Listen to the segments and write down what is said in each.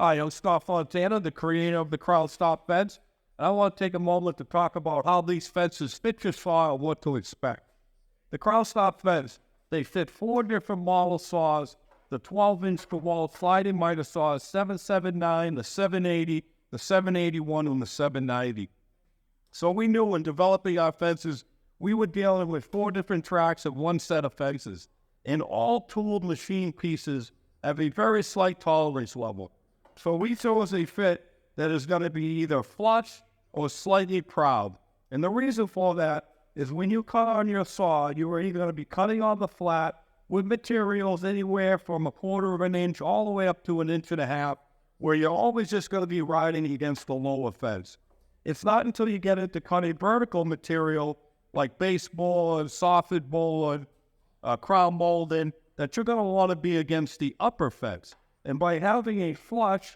Hi, I'm Scott Fontana, the creator of the Crown Stop fence, and I want to take a moment to talk about how these fences fit your saw and what to expect. The Crown Stop fence, they fit 4 different model saws, the 12-inch DeWalt sliding miter saws, 779, the 780, the 781, and the 790. So we knew when developing our fences, we were dealing with 4 different tracks of one set of fences, and all tooled machine pieces have a very slight tolerance level. So we chose a fit that is going to be either flush or slightly proud. And the reason for that is when you cut on your saw, you are either going to be cutting on the flat with materials anywhere from 1/4 of an inch all the way up to 1.5 inches, where you're always just going to be riding against the lower fence. It's not until you get into cutting vertical material like baseboard, soffit board, crown molding, that you're going to want to be against the upper fence. And by having a flush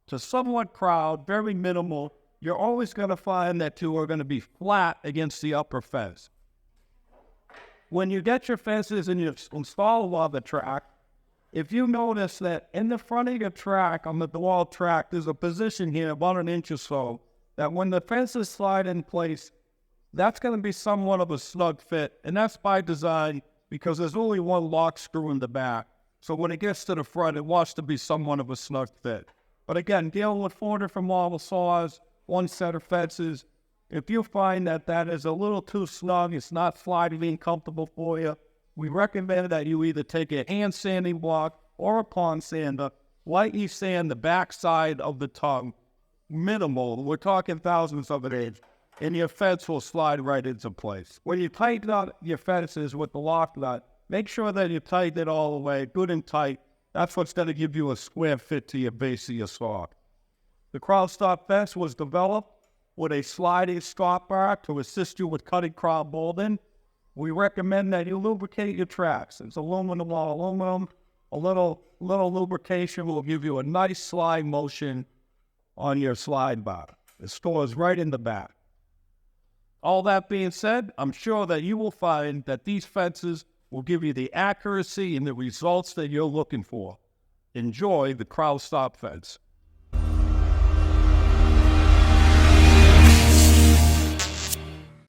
to somewhat crowd, very minimal, you're always going to find that you are going to be flat against the upper fence. When you get your fences and you install on the track, if you notice that in the front of your track, on the DeWalt track, there's a position here, about 1 inch or so, that when the fences slide in place, that's going to be somewhat of a snug fit. And that's by design because there's only one lock screw in the back. So when it gets to the front, it wants to be somewhat of a snug fit. But again, dealing with 4 different model saws, 1 set of fences, if you find that that is a little too snug, it's not sliding in comfortable for you, we recommend that you either take a hand sanding block or a pond sander, lightly sand the back side of the tongue, minimal, we're talking thousandths of an inch, and your fence will slide right into place. When you tighten up your fences with the lock nut, make sure that you tighten it all the way, good and tight. That's what's going to give you a square fit to your base of your saw. The Crown Stop fence was developed with a sliding stop bar to assist you with cutting crown molding. We recommend that you lubricate your tracks. It's aluminum on aluminum. A little lubrication will give you a nice slide motion on your slide bar. It stores right in the back. All that being said, I'm sure that you will find that these fences will give you the accuracy and the results that you're looking for. Enjoy the Crown Stop fence.